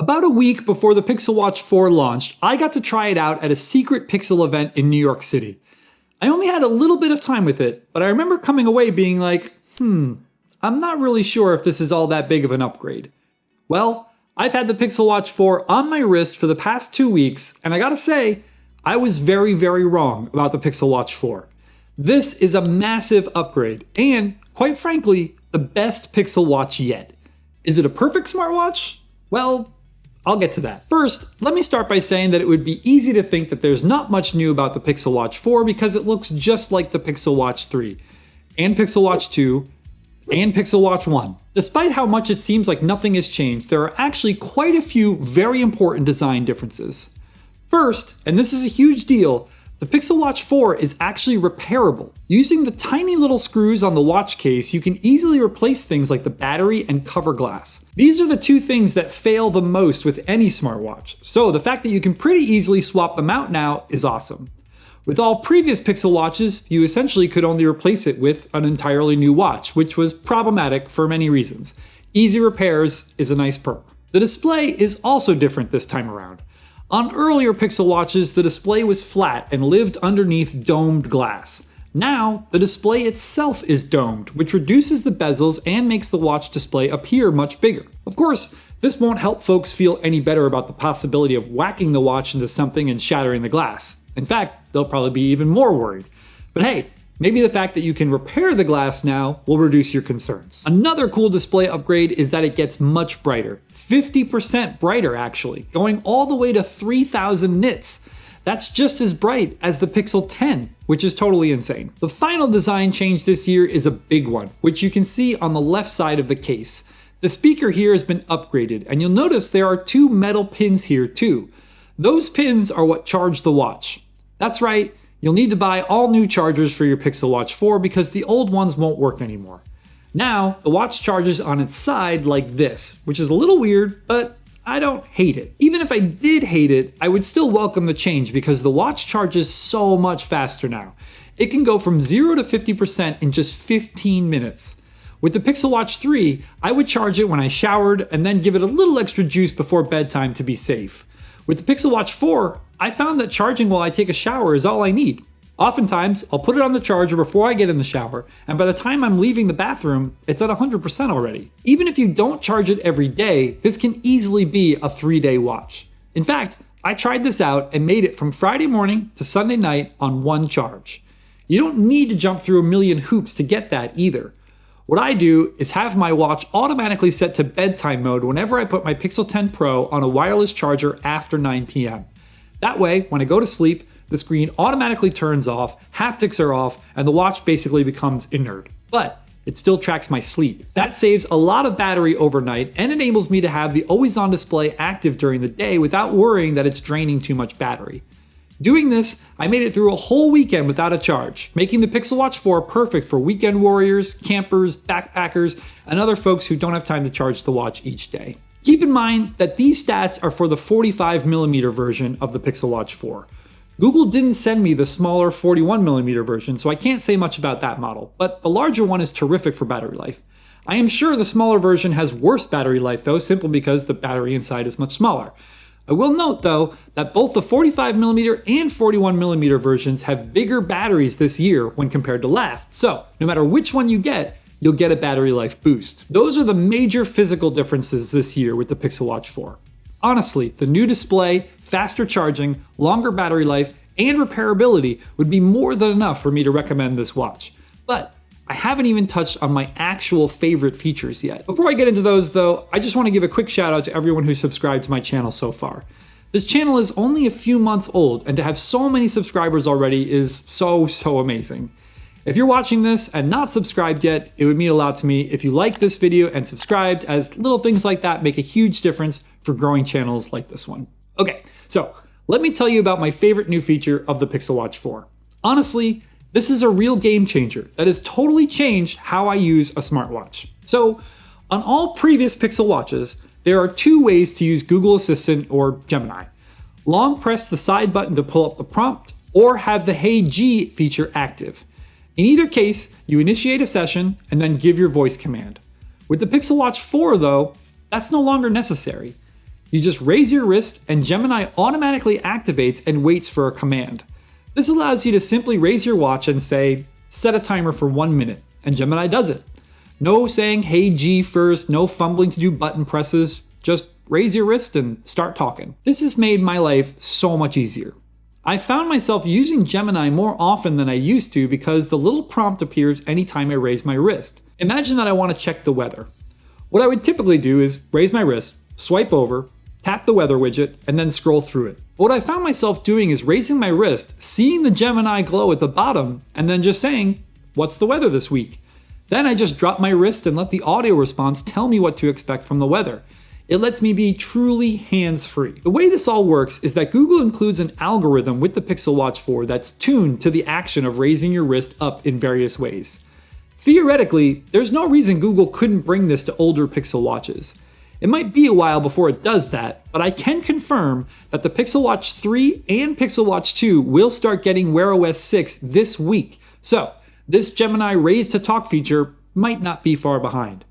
About a week before the Pixel Watch 4 launched, I got to try it out at a secret Pixel event in New York City. I only had a little bit of time with it, but I remember coming away being like, I'm not really sure if this is all that big of an upgrade. Well, I've had the Pixel Watch 4 on my wrist for the past 2 weeks, and I gotta say, I was very, very wrong about the Pixel Watch 4. This is a massive upgrade, and quite frankly, the best Pixel Watch yet. Is it a perfect smartwatch? Well, I'll get to that. First, let me start by saying that it would be easy to think that there's not much new about the Pixel Watch 4 because it looks just like the Pixel Watch 3, and Pixel Watch 2, and Pixel Watch 1. Despite how much it seems like nothing has changed, there are actually quite a few very important design differences. First, and this is a huge deal, the Pixel Watch 4 is actually repairable. Using the tiny little screws on the watch case, you can easily replace things like the battery and cover glass. These are the two things that fail the most with any smartwatch, so the fact that you can pretty easily swap them out now is awesome. With all previous Pixel Watches, you essentially could only replace it with an entirely new watch, which was problematic for many reasons. Easy repairs is a nice perk. The display is also different this time around. On earlier Pixel Watches, the display was flat and lived underneath domed glass. Now, the display itself is domed, which reduces the bezels and makes the watch display appear much bigger. Of course, this won't help folks feel any better about the possibility of whacking the watch into something and shattering the glass. In fact, they'll probably be even more worried. But hey, maybe the fact that you can repair the glass now will reduce your concerns. Another cool display upgrade is that it gets much brighter. 50% brighter actually, going all the way to 3000 nits. That's just as bright as the Pixel 10, which is totally insane. The final design change this year is a big one, which you can see on the left side of the case. The speaker here has been upgraded, and you'll notice there are 2 metal pins here too. Those pins are what charge the watch. That's right, you'll need to buy all new chargers for your Pixel Watch 4 because the old ones won't work anymore. Now, the watch charges on its side like this, which is a little weird, but I don't hate it. Even if I did hate it, I would still welcome the change because the watch charges so much faster now. It can go from 0 to 50% in just 15 minutes. With the Pixel Watch 3, I would charge it when I showered and then give it a little extra juice before bedtime to be safe. With the Pixel Watch 4, I found that charging while I take a shower is all I need. Oftentimes, I'll put it on the charger before I get in the shower, and by the time I'm leaving the bathroom, it's at 100% already. Even if you don't charge it every day, this can easily be a 3-day watch. In fact, I tried this out and made it from Friday morning to Sunday night on one charge. You don't need to jump through a million hoops to get that either. What I do is have my watch automatically set to bedtime mode whenever I put my Pixel 10 Pro on a wireless charger after 9 p.m. That way, when I go to sleep, the screen automatically turns off, haptics are off, and the watch basically becomes inert. But it still tracks my sleep. That saves a lot of battery overnight and enables me to have the always-on display active during the day without worrying that it's draining too much battery. Doing this, I made it through a whole weekend without a charge, making the Pixel Watch 4 perfect for weekend warriors, campers, backpackers, and other folks who don't have time to charge the watch each day. Keep in mind that these stats are for the 45mm version of the Pixel Watch 4. Google didn't send me the smaller 41mm version, so I can't say much about that model, but the larger one is terrific for battery life. I am sure the smaller version has worse battery life though, simply because the battery inside is much smaller. I will note though that both the 45mm and 41mm versions have bigger batteries this year when compared to last, so no matter which one you get, you'll get a battery life boost. Those are the major physical differences this year with the Pixel Watch 4. Honestly, the new display, faster charging, longer battery life, and repairability would be more than enough for me to recommend this watch. But I haven't even touched on my actual favorite features yet. Before I get into those though, I just want to give a quick shout out to everyone who's subscribed to my channel so far. This channel is only a few months old, and to have so many subscribers already is so amazing. If you're watching this and not subscribed yet, it would mean a lot to me if you liked this video and subscribed, as little things like that make a huge difference for growing channels like this one. Okay, so let me tell you about my favorite new feature of the Pixel Watch 4. Honestly, this is a real game changer that has totally changed how I use a smartwatch. So, on all previous Pixel Watches, there are 2 ways to use Google Assistant or Gemini. Long press the side button to pull up the prompt, or have the Hey G feature active. In either case, you initiate a session and then give your voice command. With the Pixel Watch 4 though, that's no longer necessary. You just raise your wrist and Gemini automatically activates and waits for a command. This allows you to simply raise your watch and say, set a timer for 1 minute, and Gemini does it. No saying, hey G first, no fumbling to do button presses, just raise your wrist and start talking. This has made my life so much easier. I found myself using Gemini more often than I used to because the little prompt appears anytime I raise my wrist. Imagine that I want to check the weather. What I would typically do is raise my wrist, swipe over, tap the weather widget, and then scroll through it. But what I found myself doing is raising my wrist, seeing the Gemini glow at the bottom, and then just saying, what's the weather this week? Then I just drop my wrist and let the audio response tell me what to expect from the weather. It lets me be truly hands-free. The way this all works is that Google includes an algorithm with the Pixel Watch 4 that's tuned to the action of raising your wrist up in various ways. Theoretically, there's no reason Google couldn't bring this to older Pixel Watches. It might be a while before it does that, but I can confirm that the Pixel Watch 3 and Pixel Watch 2 will start getting Wear OS 6 this week. So, this Gemini raise to talk feature might not be far behind.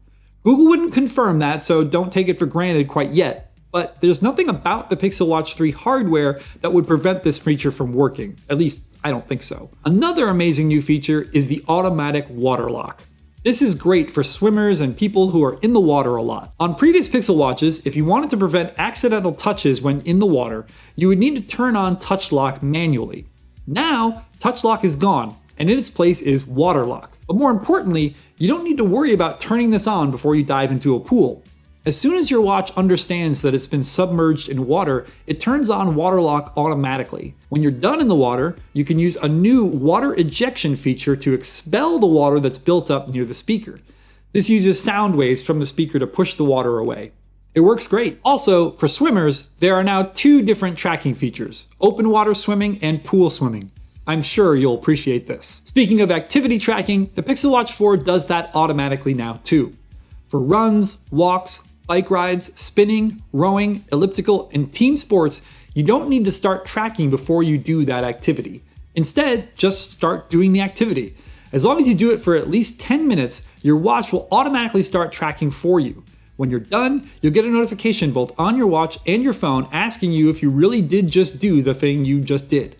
Google wouldn't confirm that, so don't take it for granted quite yet, but there's nothing about the Pixel Watch 3 hardware that would prevent this feature from working. At least, I don't think so. Another amazing new feature is the automatic water lock. This is great for swimmers and people who are in the water a lot. On previous Pixel Watches, if you wanted to prevent accidental touches when in the water, you would need to turn on Touch Lock manually. Now, Touch Lock is gone, and in its place is Water Lock. But more importantly, you don't need to worry about turning this on before you dive into a pool. As soon as your watch understands that it's been submerged in water, it turns on Water Lock automatically. When you're done in the water, you can use a new water ejection feature to expel the water that's built up near the speaker. This uses sound waves from the speaker to push the water away. It works great. Also, for swimmers, there are now 2 different tracking features: open water swimming and pool swimming. I'm sure you'll appreciate this. Speaking of activity tracking, the Pixel Watch 4 does that automatically now too. For runs, walks, bike rides, spinning, rowing, elliptical, and team sports, you don't need to start tracking before you do that activity. Instead, just start doing the activity. As long as you do it for at least 10 minutes, your watch will automatically start tracking for you. When you're done, you'll get a notification both on your watch and your phone asking you if you really did just do the thing you just did.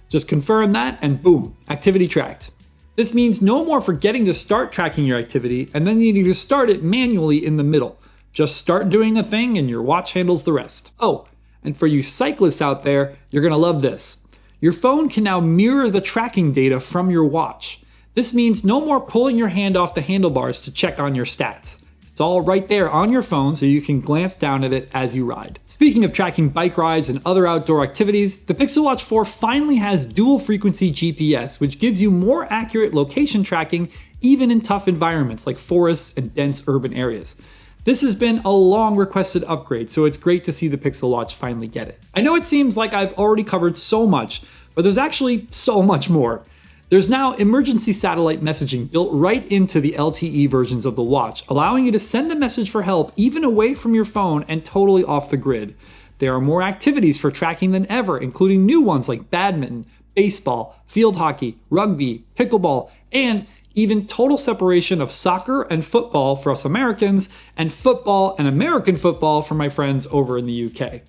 Just confirm that and boom, activity tracked. This means no more forgetting to start tracking your activity and then needing to start it manually in the middle. Just start doing a thing and your watch handles the rest. Oh, and for you cyclists out there, you're gonna love this. Your phone can now mirror the tracking data from your watch. This means no more pulling your hand off the handlebars to check on your stats. It's all right there on your phone so you can glance down at it as you ride. Speaking of tracking bike rides and other outdoor activities, the Pixel Watch 4 finally has dual frequency GPS, which gives you more accurate location tracking even in tough environments like forests and dense urban areas. This has been a long requested upgrade, so it's great to see the Pixel Watch finally get it. I know it seems like I've already covered so much, but there's actually so much more. There's now emergency satellite messaging built right into the LTE versions of the watch, allowing you to send a message for help even away from your phone and totally off the grid. There are more activities for tracking than ever, including new ones like badminton, baseball, field hockey, rugby, pickleball, and even total separation of soccer and football for us Americans, and football and American football for my friends over in the UK.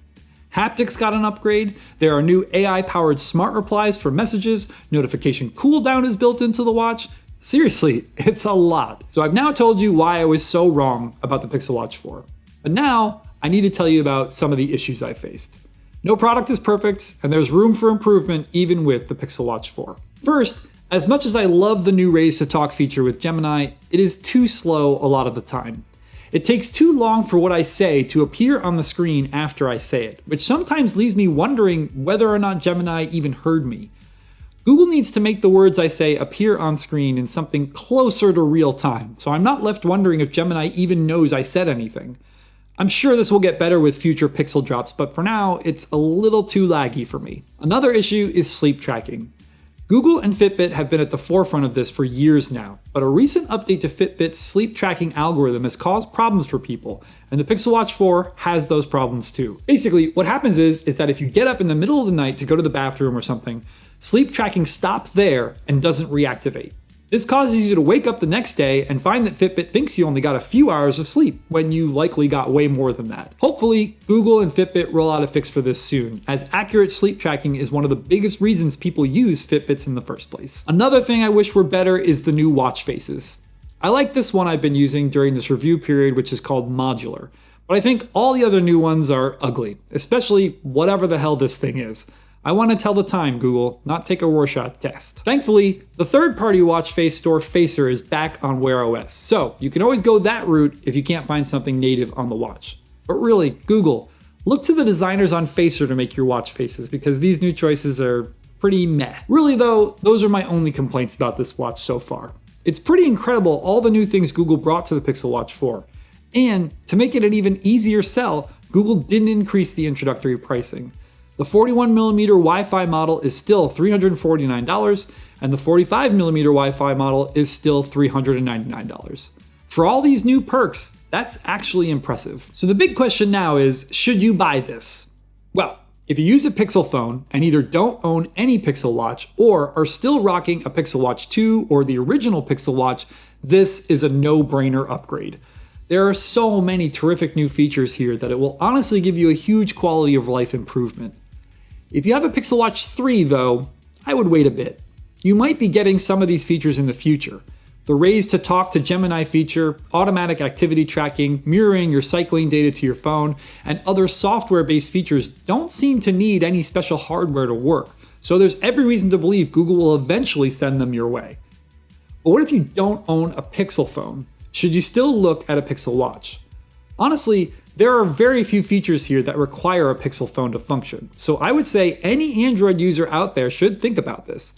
Haptics got an upgrade, there are new AI-powered smart replies for messages, notification cooldown is built into the watch. Seriously, it's a lot. So I've now told you why I was so wrong about the Pixel Watch 4. But now, I need to tell you about some of the issues I faced. No product is perfect, and there's room for improvement even with the Pixel Watch 4. First, as much as I love the new Raise to Talk feature with Gemini, it is too slow a lot of the time. It takes too long for what I say to appear on the screen after I say it, which sometimes leaves me wondering whether or not Gemini even heard me. Google needs to make the words I say appear on screen in something closer to real time, so I'm not left wondering if Gemini even knows I said anything. I'm sure this will get better with future Pixel drops, but for now, it's a little too laggy for me. Another issue is sleep tracking. Google and Fitbit have been at the forefront of this for years now, but a recent update to Fitbit's sleep tracking algorithm has caused problems for people, and the Pixel Watch 4 has those problems too. Basically, what happens is that if you get up in the middle of the night to go to the bathroom or something, sleep tracking stops there and doesn't reactivate. This causes you to wake up the next day and find that Fitbit thinks you only got a few hours of sleep when you likely got way more than that. Hopefully, Google and Fitbit roll out a fix for this soon, as accurate sleep tracking is one of the biggest reasons people use Fitbits in the first place. Another thing I wish were better is the new watch faces. I like this one I've been using during this review period, which is called Modular, but I think all the other new ones are ugly, especially whatever the hell this thing is. I want to tell the time, Google, not take a Rorschach test. Thankfully, the third-party watch face store Facer is back on Wear OS, so you can always go that route if you can't find something native on the watch. But really, Google, look to the designers on Facer to make your watch faces, because these new choices are pretty meh. Really though, those are my only complaints about this watch so far. It's pretty incredible all the new things Google brought to the Pixel Watch 4. And to make it an even easier sell, Google didn't increase the introductory pricing. The 41mm Wi-Fi model is still $349, and the 45mm Wi-Fi model is still $399. For all these new perks, that's actually impressive. So the big question now is, should you buy this? Well, if you use a Pixel phone and either don't own any Pixel Watch or are still rocking a Pixel Watch 2 or the original Pixel Watch, this is a no-brainer upgrade. There are so many terrific new features here that it will honestly give you a huge quality of life improvement. If you have a Pixel Watch 3 though, I would wait a bit. You might be getting some of these features in the future. The Raise to Talk to Gemini feature, automatic activity tracking, mirroring your cycling data to your phone, and other software-based features don't seem to need any special hardware to work, so there's every reason to believe Google will eventually send them your way. But what if you don't own a Pixel phone? Should you still look at a Pixel Watch? Honestly, there are very few features here that require a Pixel phone to function, so I would say any Android user out there should think about this.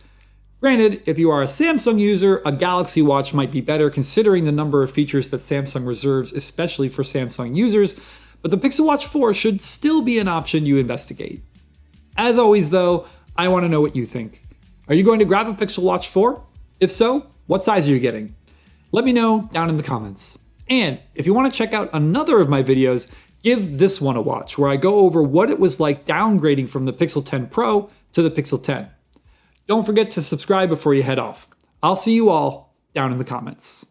Granted, if you are a Samsung user, a Galaxy Watch might be better considering the number of features that Samsung reserves especially for Samsung users, but the Pixel Watch 4 should still be an option you investigate. As always though, I want to know what you think. Are you going to grab a Pixel Watch 4? If so, what size are you getting? Let me know down in the comments. And if you want to check out another of my videos, give this one a watch, where I go over what it was like downgrading from the Pixel 10 Pro to the Pixel 10. Don't forget to subscribe before you head off. I'll see you all down in the comments.